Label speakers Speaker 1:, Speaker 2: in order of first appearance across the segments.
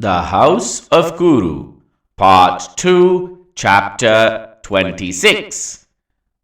Speaker 1: The House of Kuru, Part 2, Chapter 26.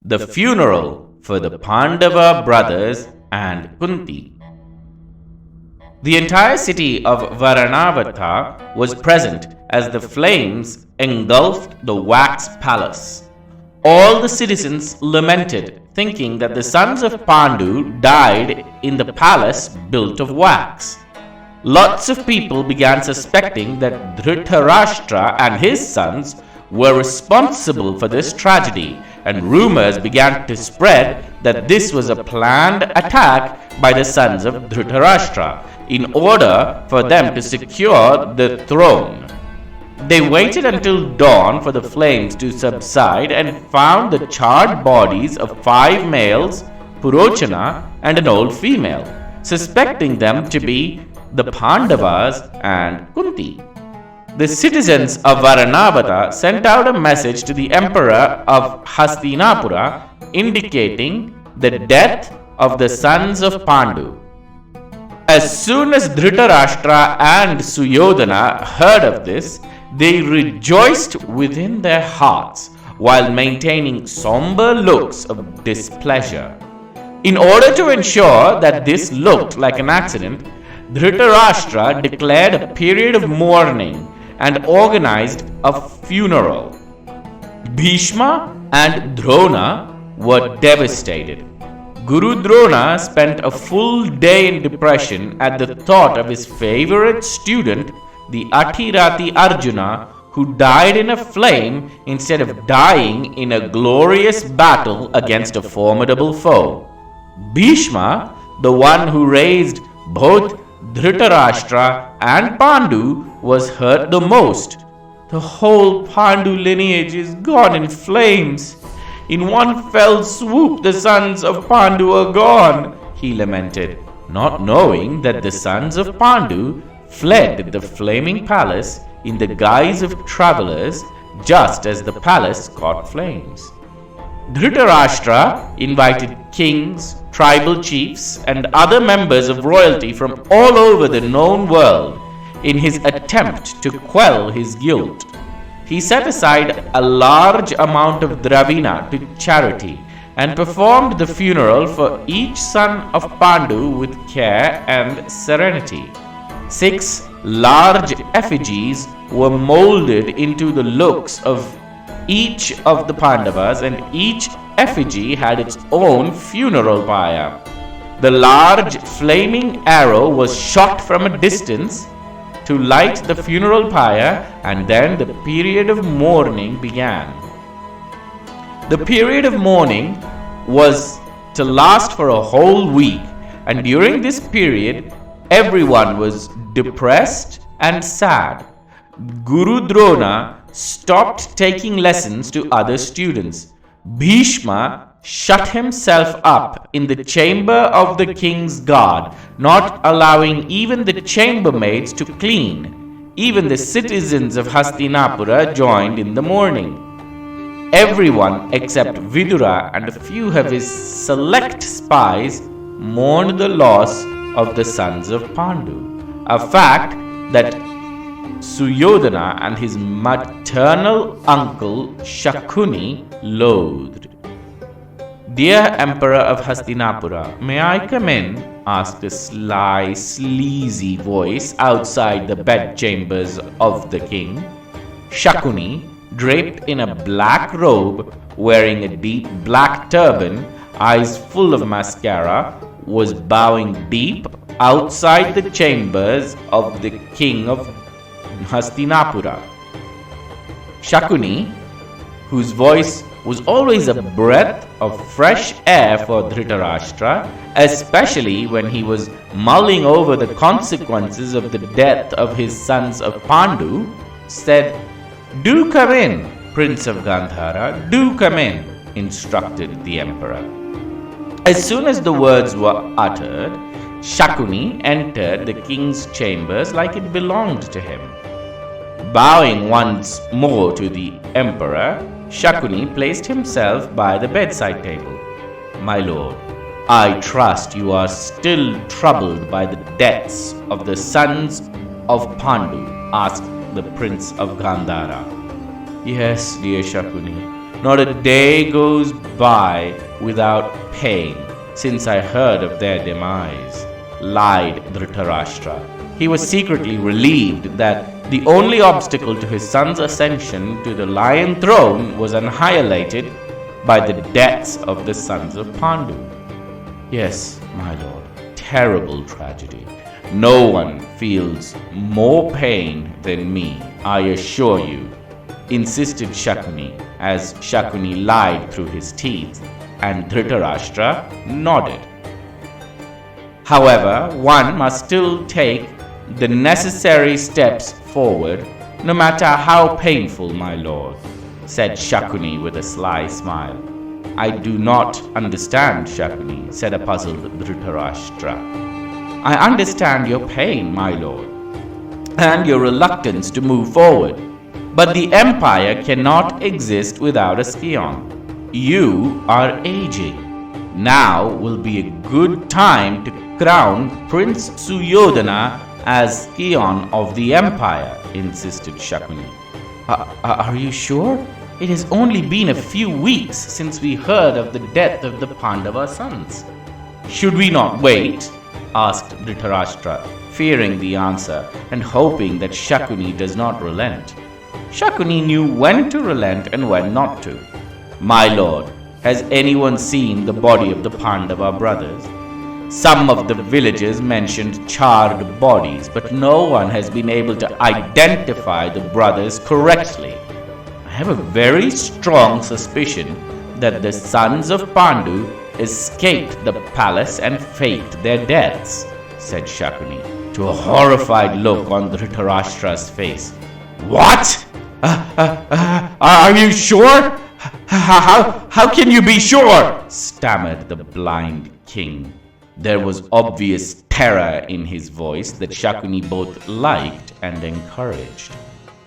Speaker 1: The Funeral for the Pandava Brothers and Kunthi. The entire city of Varavarta was present as the flames engulfed the wax palace. All the citizens lamented, thinking that the sons of Pandu died in the palace built of wax. Lots of people began suspecting that Dhritarashtra and his sons were responsible for this tragedy, and rumors began to spread that this was a planned attack by the sons of Dhritarashtra in order for them to secure the throne. They waited until dawn for the flames to subside and found the charred bodies of 5 males, Purochana, and an old female, suspecting them to be the Pandavas and Kunthi. The citizens of Varavarta sent out a message to the emperor of Hastinapura indicating the death of the sons of Pandu. As soon as Dhritarashtra and Suyodhana heard of this, they rejoiced within their hearts while maintaining somber looks of displeasure. In order to ensure that this looked like an accident, Dhritarashtra declared a period of mourning and organized a funeral. Bhishma and Drona were devastated. Guru Drona spent a full day in depression at the thought of his favorite student, the Athirati Arjuna, who died in a flame instead of dying in a glorious battle against a formidable foe. Bhishma, the one who raised both Dhritarashtra and Pandu, was hurt the most. The whole Pandu lineage is gone in flames. In one fell swoop, the sons of Pandu are gone, he lamented, not knowing that the sons of Pandu fled the flaming palace in the guise of travelers just as the palace caught flames. Dhritarashtra invited kings, tribal chiefs, and other members of royalty from all over the known world in his attempt to quell his guilt. He set aside a large amount of dravina to charity and performed the funeral for each son of Pandu with care and serenity. 6 large effigies were molded into the looks of each of the Pandavas, and each effigy had its own funeral pyre. The large flaming arrow was shot from a distance to light the funeral pyre, and then the period of mourning began. The period of mourning was to last for a whole week, and during this period, everyone was depressed and sad. Guru Drona stopped taking lessons to other students. Bhishma shut himself up in the chamber of the king's guard, not allowing even the chambermaids to clean. Even the citizens of Hastinapura joined in the mourning. Everyone except Vidura and a few of his select spies mourned the loss of the sons of Pandu, a fact that Suyodhana and his maternal uncle Shakuni loathed. "Dear Emperor of Hastinapura, may I come in?" asked a sly, sleazy voice outside the bedchambers of the king. Shakuni, draped in a black robe, wearing a deep black turban, eyes full of mascara, was bowing deep outside the chambers of the king of Hastinapura. Shakuni, whose voice was always a breath of fresh air for Dhritarashtra, especially when he was mulling over the consequences of the death of his sons of Pandu, said, "Do come in, Prince of Gandhara, do come in," instructed the emperor. As soon as the words were uttered, Shakuni entered the king's chambers like it belonged to him. Bowing once more to the emperor, Shakuni placed himself by the bedside table. "My lord, I trust you are still troubled by the deaths of the sons of Pandu. asked the prince of Gandhara. Yes, dear Shakuni, not a day goes by without pain since I heard of their demise, lied Dhritarashtra. He was secretly relieved that the only obstacle to his son's ascension to the lion throne was annihilated by the deaths of the sons of Pandu. Yes, my lord, terrible tragedy. No one feels more pain than me, I assure you, insisted Shakuni, as Shakuni lied through his teeth, and Dhritarashtra nodded. However, one must still take the necessary steps forward, no matter how painful, my lord, said Shakuni with a sly smile. I do not understand, Shakuni, said a puzzled Dhritarashtra. I understand your pain, my lord, and your reluctance to move forward. But the empire cannot exist without a scion. You are aging. Now will be a good time to crown Prince Suyodhana as scion of the empire, insisted Shakuni. Are you sure? It has only been a few weeks since we heard of the death of the Pandava sons. Should we not wait? Asked Dhritarashtra, fearing the answer and hoping that Shakuni does not relent. Shakuni knew when to relent and when not to. My lord, has anyone seen the body of the Pandava brothers? Some of the villagers mentioned charred bodies, but no one has been able to identify the brothers correctly. I have a very strong suspicion that the sons of Pandu escaped the palace and faked their deaths, said Shakuni, to a horrified look on Dhritarashtra's face. What? Are you sure? How can you be sure? Stammered the blind king. There was obvious terror in his voice that Shakuni both liked and encouraged.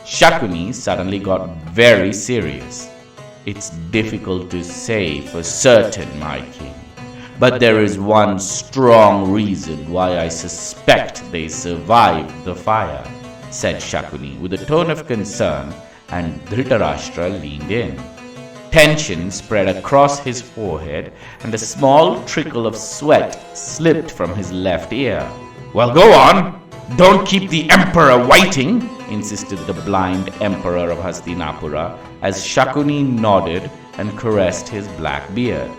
Speaker 1: Shakuni suddenly got very serious. It's difficult to say for certain, my king, but there is one strong reason why I suspect they survived the fire, said Shakuni with a tone of concern, and Dhritarashtra leaned in. Tension spread across his forehead, and a small trickle of sweat slipped from his left ear. Well, go on! Don't keep the emperor waiting, insisted the blind emperor of Hastinapura, as Shakuni nodded and caressed his black beard.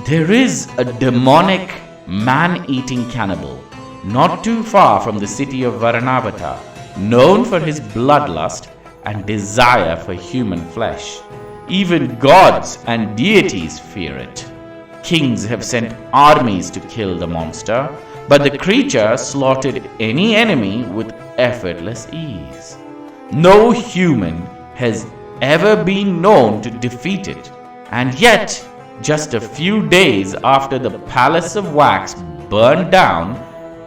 Speaker 1: There is a demonic, man-eating cannibal, not too far from the city of Varavarta, known for his bloodlust and desire for human flesh. Even gods and deities fear it. Kings have sent armies to kill the monster, but the creature slaughtered any enemy with effortless ease. No human has ever been known to defeat it, and yet, just a few days after the Palace of Wax burned down,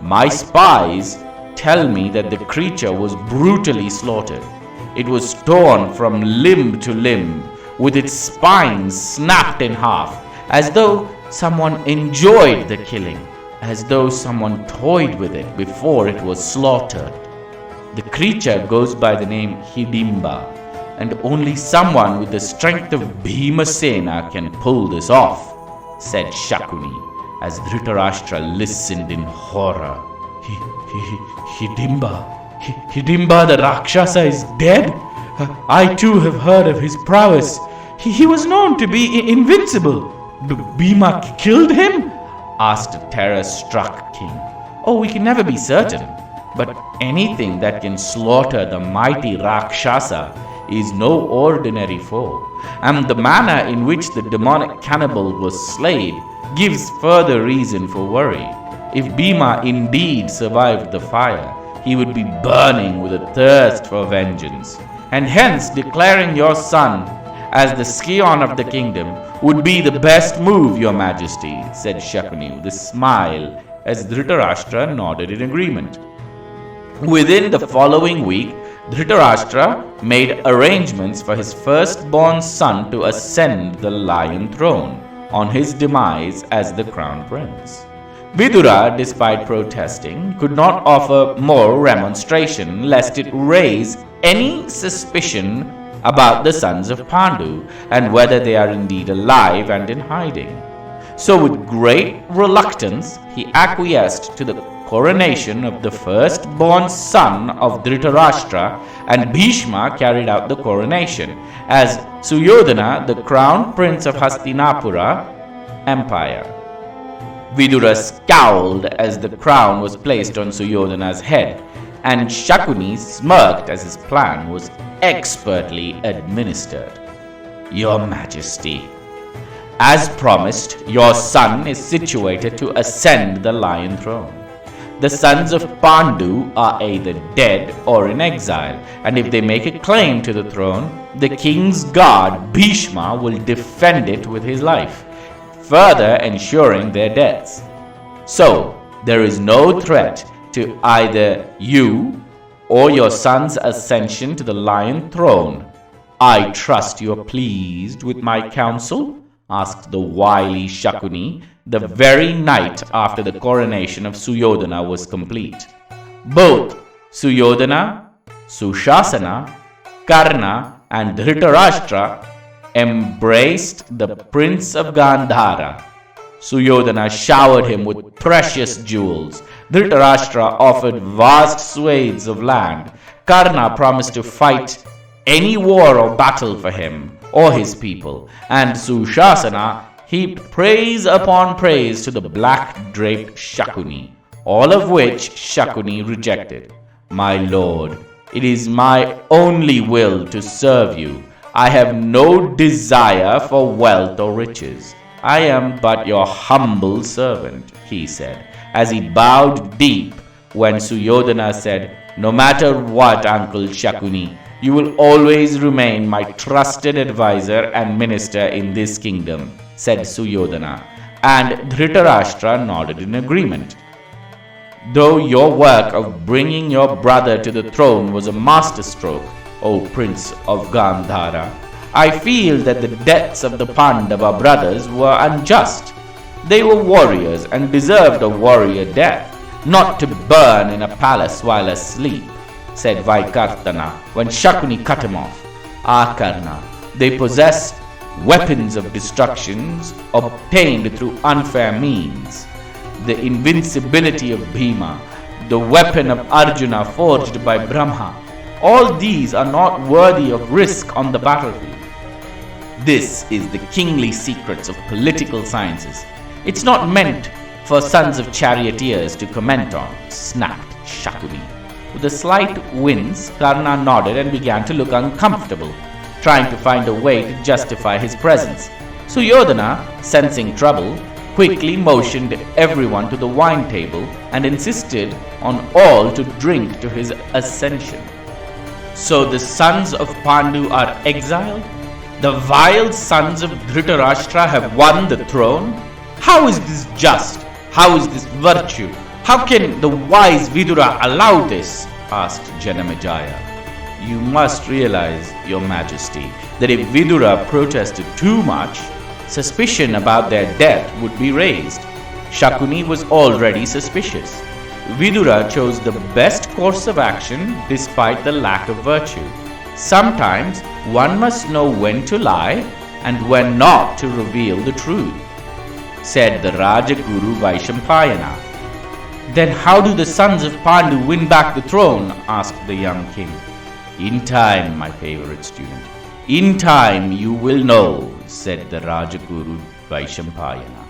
Speaker 1: my spies tell me that the creature was brutally slaughtered. It was torn from limb to limb, with its spines snapped in half, as though someone enjoyed the killing, as though someone toyed with it before it was slaughtered. The creature goes by the name Hidimba, and only someone with the strength of Bhimasena can pull this off, said Shakuni, as Dhritarashtra listened in horror. Hidimba the Rakshasa is dead? I too have heard of his prowess. He was known to be invincible. Bhima killed him? Asked a terror-struck king. Oh, we can never be certain. But anything that can slaughter the mighty Rakshasa is no ordinary foe. And the manner in which the demonic cannibal was slain gives further reason for worry. If Bhima indeed survived the fire, he would be burning with a thirst for vengeance. And hence declaring your son as the scion of the kingdom would be the best move, your majesty, said Shakuni with a smile as Dhritarashtra nodded in agreement. Within the following week, Dhritarashtra made arrangements for his firstborn son to ascend the lion throne on his demise as the crown prince. Vidura, despite protesting, could not offer more remonstration lest it raise any suspicion about the sons of Pandu and whether they are indeed alive and in hiding. So with great reluctance he acquiesced to the coronation of the firstborn son of Dhritarashtra, and Bhishma carried out the coronation as Suyodhana, the crown prince of Hastinapura Empire. Vidura scowled as the crown was placed on Suyodhana's head, and Shakuni smirked as his plan was expertly administered. Your Majesty, as promised, your son is situated to ascend the lion throne. The sons of Pandu are either dead or in exile, and if they make a claim to the throne, the king's guard Bhishma will defend it with his life, further ensuring their deaths. So, there is no threat to either you or your son's ascension to the lion throne. I trust you are pleased with my counsel? Asked the wily Shakuni the very night after the coronation of Suyodhana was complete. Both Suyodhana, Sushasana, Karna and Dhritarashtra embraced the prince of Gandhara. Suyodhana showered him with precious jewels. Dhritarashtra offered vast swathes of land. Karna promised to fight any war or battle for him or his people, and Sushasana heaped praise upon praise to the black-draped Shakuni, all of which Shakuni rejected. My lord, it is my only will to serve you. I have no desire for wealth or riches. I am but your humble servant, he said, as he bowed deep when Suyodhana said, No matter what, Uncle Shakuni, you will always remain my trusted advisor and minister in this kingdom, said Suyodhana, and Dhritarashtra nodded in agreement. Though your work of bringing your brother to the throne was a masterstroke, O Prince of Gandhara, I feel that the deaths of the Pandava brothers were unjust. They were warriors and deserved a warrior death, not to burn in a palace while asleep, said Vaikartana when Shakuni cut him off. Karna, they possess weapons of destructions obtained through unfair means. The invincibility of Bhima, the weapon of Arjuna forged by Brahma, all these are not worthy of risk on the battlefield. This is the kingly secrets of political sciences. It's not meant for sons of charioteers to comment on, snapped Shakuni. With a slight wince, Karna nodded and began to look uncomfortable, trying to find a way to justify his presence. Suyodhana, sensing trouble, quickly motioned everyone to the wine table and insisted on all to drink to his ascension. So the sons of Pandu are exiled? The vile sons of Dhritarashtra have won the throne? How is this just? How is this virtue? How can the wise Vidura allow this? Asked Janamejaya. You must realize, Your Majesty, that if Vidura protested too much, suspicion about their death would be raised. Shakuni was already suspicious. Vidura chose the best course of action despite the lack of virtue. Sometimes one must know when to lie and when not to reveal the truth, said the Rajaguru Vaishampayana. Then how do the sons of Pandu win back the throne? Asked the young king. In time, my favorite student. In time you will know, said the Rajaguru Vaishampayana.